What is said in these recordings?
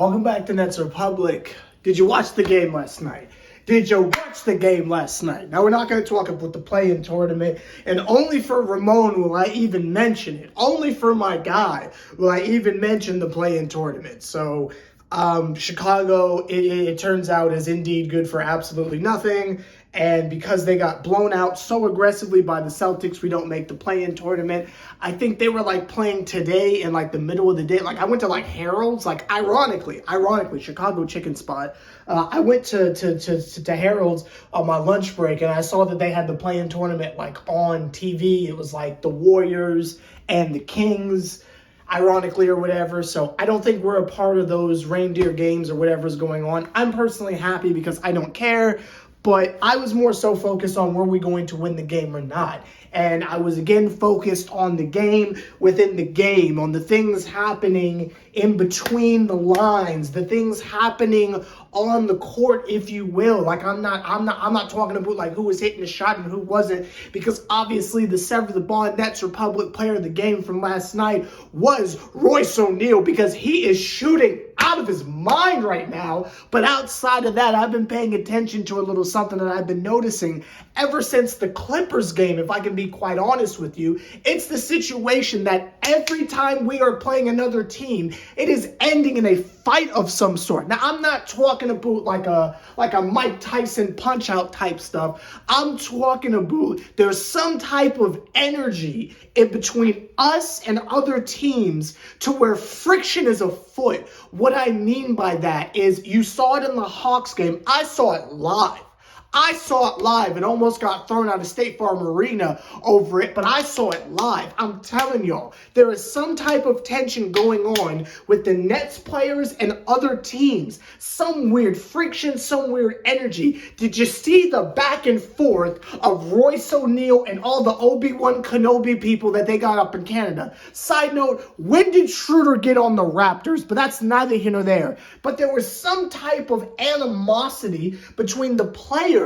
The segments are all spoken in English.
Welcome back to Nets Republic. Did you watch the game last night? Did you watch the game last night? Now, we're not going to talk about the play-in tournament, and only for Ramon will I even mention it. Only for my guy will I even mention the play-in tournament. So, Chicago, it turns out, is indeed good for absolutely nothing. And because they got blown out so aggressively by the Celtics, we don't make the play-in tournament. I think they were like playing today in like the middle of the day. Like I went to like Harold's, like ironically, Chicago chicken spot. I went to Harold's on my lunch break, and I saw that they had the play-in tournament like on TV. It was like the Warriors and the Kings, ironically or whatever. So I don't think we're a part of those reindeer games or whatever's going on. I'm personally happy because I don't care. But I was more so focused on were we going to win the game or not. And I was again focused on the game within the game, on the things happening in between the lines, the things happening on the court, if you will. Like I'm not talking about like who was hitting the shot and who wasn't, because obviously the Sever the Ball Nets Republic player of the game from last night was Royce O'Neal, because he is shooting out of his mind right now. But outside of that, I've been paying attention to a little something that I've been noticing ever since the Clippers game, if I can be quite honest with you. It's the situation that every time we are playing another team, it is ending in a fight of some sort. Now, I'm not talking about like a Mike Tyson punch-out type stuff. I'm talking about there's some type of energy in between us and other teams to where friction is afoot. What I mean by that is you saw it in the Hawks game. I saw it live. It almost got thrown out of State Farm Arena over it, but I saw it live. I'm telling y'all, there is some type of tension going on with the Nets players and other teams. Some weird friction, some weird energy. Did you see the back and forth of Royce O'Neal and all the Obi-Wan Kenobi people that they got up in Canada? Side note, when did Schroeder get on the Raptors? But that's neither here nor there. But there was some type of animosity between the players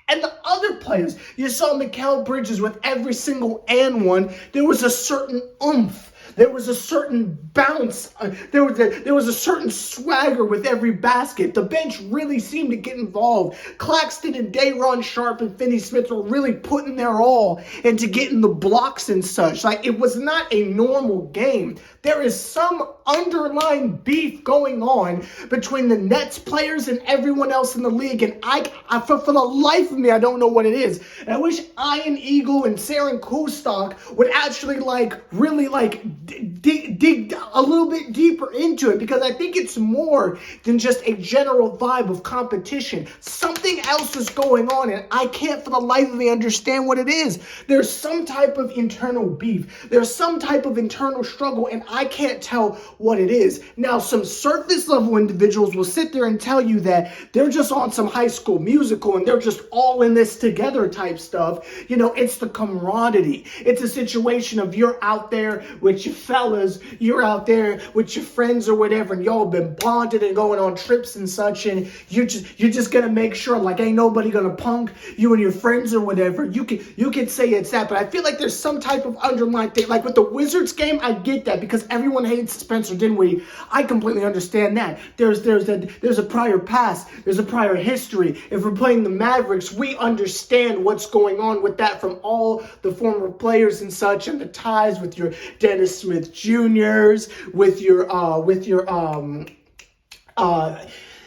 and the other players. You saw Mikal Bridges with every single and one. There was a certain oomph. There was a certain bounce. There was a certain swagger with every basket. The bench really seemed to get involved. Claxton and Day'Ron Sharpe and Finney Smith were really putting their all into getting the blocks and such. Like, it was not a normal game. There is some underlying beef going on between the Nets players and everyone else in the league, and I for the life of me, I don't know what it is. And I wish Ian Eagle and Saren Kustok would actually really dig a little bit deeper into it, because I think it's more than just a general vibe of competition. Something else is going on, and I can't for the life of me understand what it is. There's some type of internal beef. There's some type of internal struggle, and I can't tell what it is. Now, some surface level individuals will sit there and tell you that they're just on some High School Musical and they're just all in this together type stuff. You know, it's the camaraderie. It's a situation of you're out there with your fellas, you're out there with your friends or whatever, and y'all been bonded and going on trips and such, and you're just gonna make sure like ain't nobody gonna punk you and your friends or whatever. You could say it's that, but I feel like there's some type of underlying thing. Like with the Wizards game, I get that because everyone hates Spencer Dinwiddie. I completely understand that. There's a prior past. There's a prior history. If we're playing the Mavericks, we understand what's going on with that from all the former players and such, and the ties with your Dennis Smith Jr.'s, with your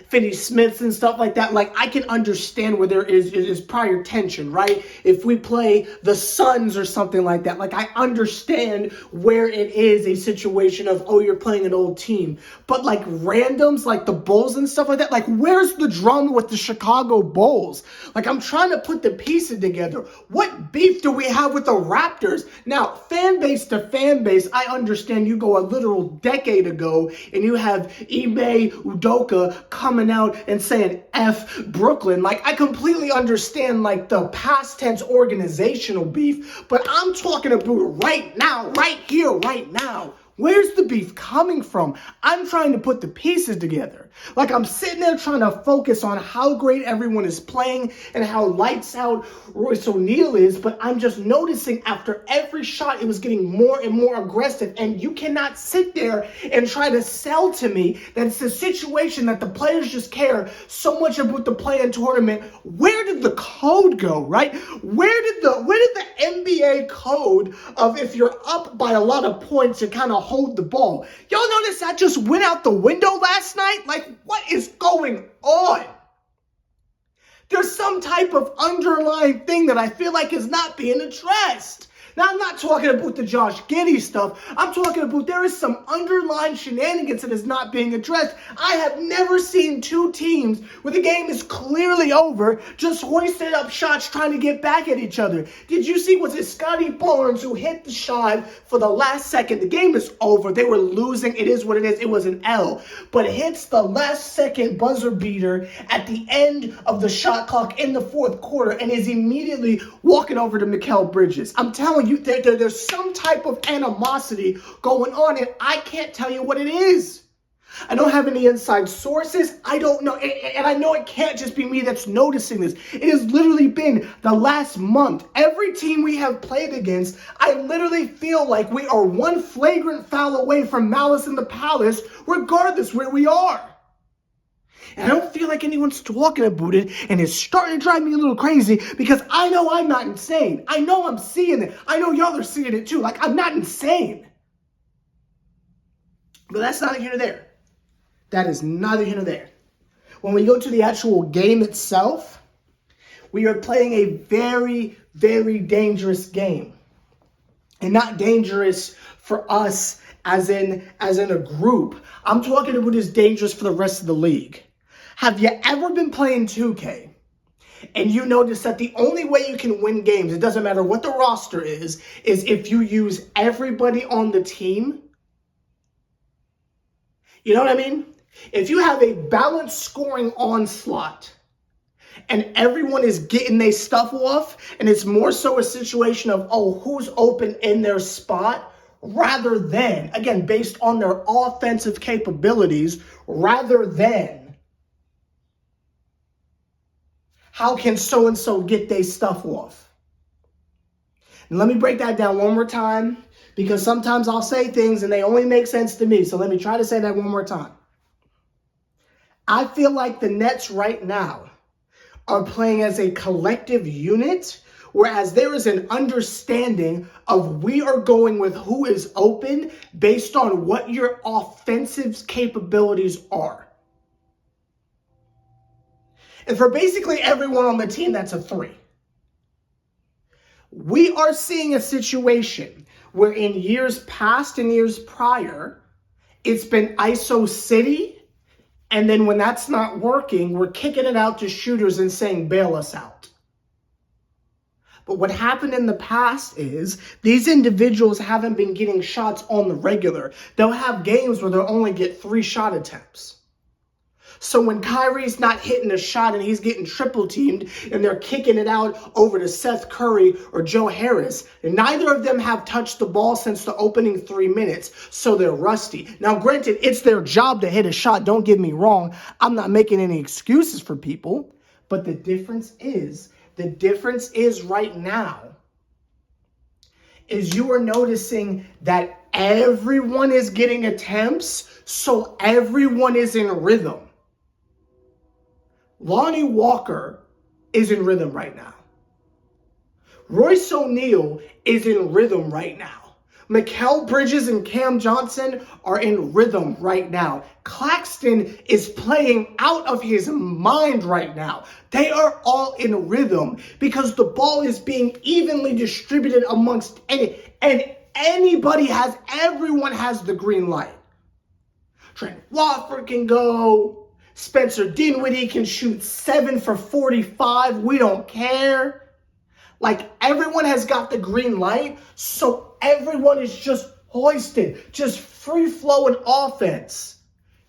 Finney Smiths and stuff like that. Like, I can understand where there is prior tension, right? If we play the Suns or something like that, like I understand where it is a situation of, oh, you're playing an old team. But like randoms, like the Bulls and stuff like that, like where's the drama with the Chicago Bulls? Like, I'm trying to put the pieces together. What beef do we have with the Raptors? Now, fan base to fan base, I understand you go a literal decade ago and you have Ime Udoka coming out and saying F Brooklyn. Like, I completely understand like the past tense organizational beef, but I'm talking about right now, right here, right now. Where's the beef coming from? I'm trying to put the pieces together. Like, I'm sitting there trying to focus on how great everyone is playing and how lights out Royce O'Neal is, but I'm just noticing after every shot it was getting more and more aggressive, and you cannot sit there and try to sell to me that it's a situation that the players just care so much about the play-in tournament. Where did the code go, right? Where did the NBA code of if you're up by a lot of points and kind of hold the ball? Y'all notice that just went out the window last night? Like, what is going on? There's some type of underlying thing that I feel like is not being addressed. Now, I'm not talking about the Josh Giddey stuff. I'm talking about there is some underlying shenanigans that is not being addressed. I have never seen two teams where the game is clearly over just hoisted up shots trying to get back at each other. Did you see, was it Scotty Barnes who hit the shot for the last second? The game is over. They were losing. It is what it is. It was an L. But hits the last second buzzer beater at the end of the shot clock in the fourth quarter and is immediately walking over to Mikal Bridges. I'm telling you, there's some type of animosity going on, and I can't tell you what it is. I don't have any inside sources. I don't know, and I know it can't just be me that's noticing this. It has literally been the last month. Every team we have played against, I literally feel like we are one flagrant foul away from malice in the palace, regardless where we are. And I don't feel like anyone's talking about it, and it's starting to drive me a little crazy because I know I'm not insane. I know I'm seeing it. I know y'all are seeing it too. Like, I'm not insane. But that's neither here nor there. That is neither here nor there. When we go to the actual game itself, we are playing a very, very dangerous game. And not dangerous for us as in a group. I'm talking about as dangerous for the rest of the league. Have you ever been playing 2K and you notice that the only way you can win games, it doesn't matter what the roster is if you use everybody on the team? You know what I mean? If you have a balanced scoring onslaught and everyone is getting their stuff off, and it's more so a situation of, oh, who's open in their spot, rather than, again, based on their offensive capabilities, rather than how can so-and-so get their stuff off? And let me break that down one more time, because sometimes I'll say things and they only make sense to me. So let me try to say that one more time. I feel like the Nets right now are playing as a collective unit, whereas there is an understanding of we are going with who is open based on what your offensive capabilities are. And for basically everyone on the team, that's a 3. We are seeing a situation where in years past and years prior, it's been ISO City, and then when that's not working, we're kicking it out to shooters and saying, bail us out. But what happened in the past is these individuals haven't been getting shots on the regular. They'll have games where they'll only get 3 shot attempts. So when Kyrie's not hitting a shot and he's getting triple teamed and they're kicking it out over to Seth Curry or Joe Harris, and neither of them have touched the ball since the opening 3 minutes, so they're rusty. Now, granted, it's their job to hit a shot. Don't get me wrong. I'm not making any excuses for people. But the difference is right now is you are noticing that everyone is getting attempts, so everyone is in rhythm. Lonnie Walker is in rhythm right now. Royce O'Neal is in rhythm right now. Mikal Bridges and Cam Johnson are in rhythm right now. Claxton is playing out of his mind right now. They are all in rhythm because the ball is being evenly distributed amongst everyone has the green light. Trent Watford can go. Spencer Dinwiddie can shoot 7 for 45. We don't care. Like, everyone has got the green light, so everyone is just hoisted, just free-flowing offense.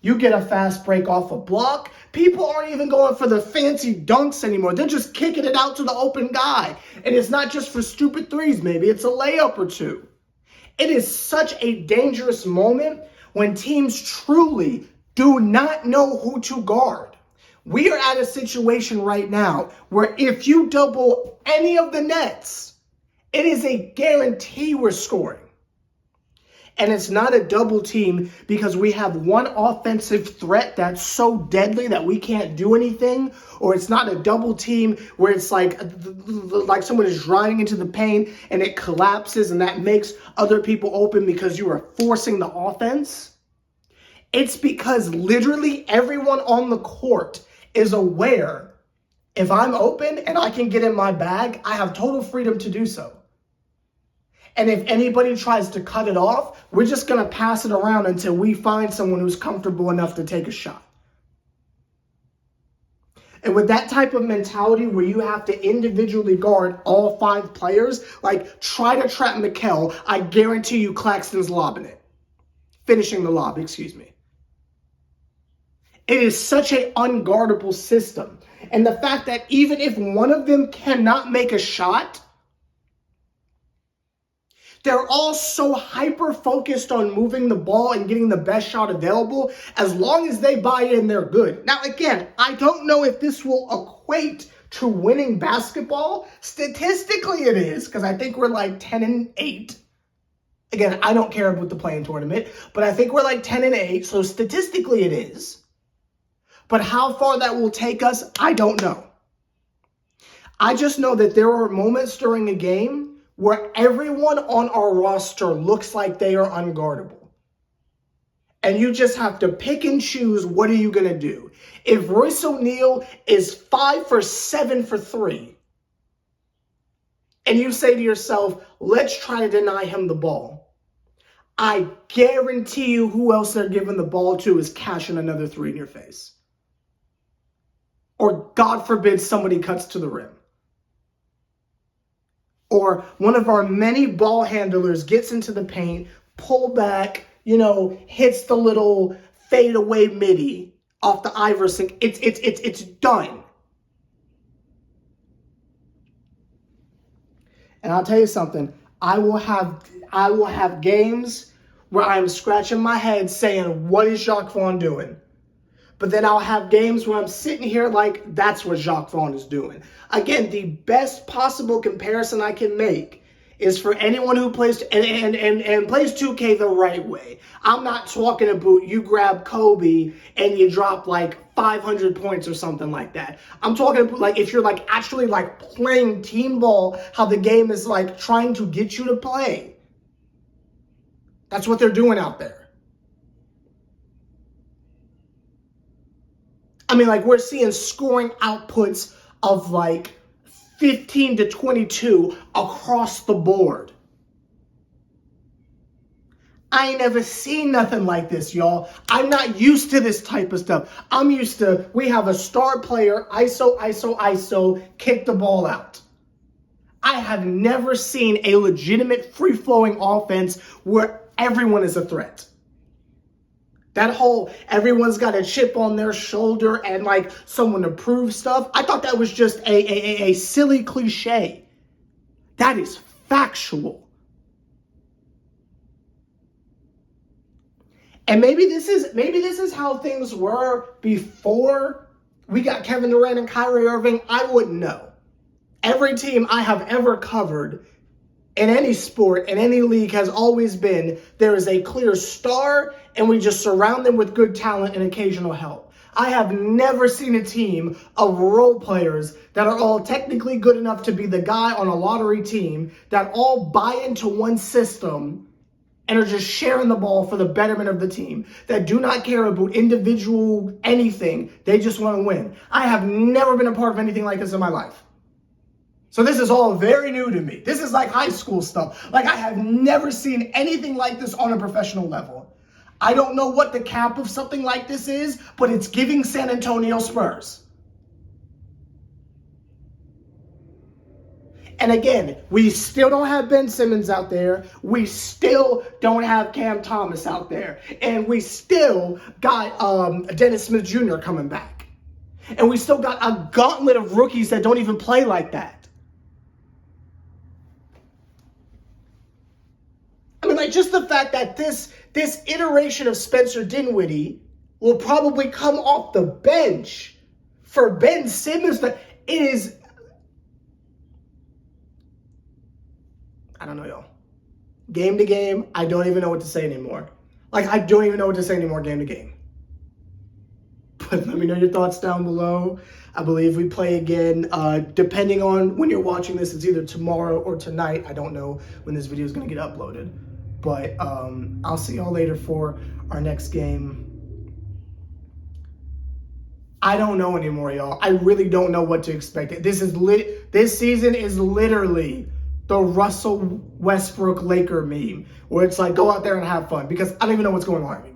You get a fast break off a block. People aren't even going for the fancy dunks anymore. They're just kicking it out to the open guy. And it's not just for stupid threes. Maybe it's a layup or two. It is such a dangerous moment when teams truly do not know who to guard. We are at a situation right now where if you double any of the Nets, it is a guarantee we're scoring. And it's not a double team because we have one offensive threat that's so deadly that we can't do anything. Or it's not a double team where it's like someone is driving into the paint and it collapses and that makes other people open because you are forcing the offense. It's because literally everyone on the court is aware if I'm open and I can get in my bag, I have total freedom to do so. And if anybody tries to cut it off, we're just going to pass it around until we find someone who's comfortable enough to take a shot. And with that type of mentality where you have to individually guard all 5 players, like try to trap Mikal, I guarantee you Claxton's lobbing it. Finishing the lob, excuse me. It is such an unguardable system. And the fact that even if one of them cannot make a shot, they're all so hyper-focused on moving the ball and getting the best shot available. As long as they buy in, they're good. Now, again, I don't know if this will equate to winning basketball. Statistically, it is, because I think we're like 10-8. Again, I don't care about the play-in tournament, but I think we're like 10-8, so statistically it is. But how far that will take us, I don't know. I just know that there are moments during a game where everyone on our roster looks like they are unguardable. And you just have to pick and choose, what are you going to do? If Royce O'Neal is 5 for 7 for 3, and you say to yourself, let's try to deny him the ball, I guarantee you who else they're giving the ball to is cashing another 3 in your face. Or God forbid somebody cuts to the rim. Or one of our many ball handlers gets into the paint, pull back, hits the little fadeaway midi off the Iverson. It's done. And I'll tell you something. I will have games where I'm scratching my head saying, what is Jacques Vaughn doing? But then I'll have games where I'm sitting here like, that's what Jacques Vaughn is doing. Again, the best possible comparison I can make is for anyone who plays and plays 2K the right way. I'm not talking about you grab Kobe and you drop like 500 points or something like that. I'm talking about like if you're like actually like playing team ball, how the game is like trying to get you to play. That's what they're doing out there. I mean, like, we're seeing scoring outputs of, like, 15 to 22 across the board. I ain't never seen nothing like this, y'all. I'm not used to this type of stuff. I'm used to, we have a star player, ISO, kick the ball out. I have never seen a legitimate free-flowing offense where everyone is a threat. That whole everyone's got a chip on their shoulder and like someone to prove stuff. I thought that was just a silly cliche. That is factual. And maybe this is how things were before we got Kevin Durant and Kyrie Irving. I wouldn't know. Every team I have ever covered in any sport, in any league, has always been there is a clear star and we just surround them with good talent and occasional help. I have never seen a team of role players that are all technically good enough to be the guy on a lottery team that all buy into one system and are just sharing the ball for the betterment of the team, that do not care about individual anything. They just want to win. I have never been a part of anything like this in my life. So this is all very new to me. This is like high school stuff. Like, I have never seen anything like this on a professional level. I don't know what the cap of something like this is, but it's giving San Antonio Spurs. And again, we still don't have Ben Simmons out there. We still don't have Cam Thomas out there. And we still got Dennis Smith Jr. coming back. And we still got a gauntlet of rookies that don't even play like that. I mean, like just the fact that this iteration of Spencer Dinwiddie will probably come off the bench for Ben Simmons. It is, I don't know, y'all. Game to game, I don't even know what to say anymore. Like, I don't even know what to say anymore game to game. But let me know your thoughts down below. I believe we play again, depending on when you're watching this, it's either tomorrow or tonight. I don't know when this video is going to get uploaded. But I'll see y'all later for our next game. I don't know anymore, y'all. I really don't know what to expect. This season is literally the Russell Westbrook Laker meme, where it's like, go out there and have fun, because I don't even know what's going on anymore.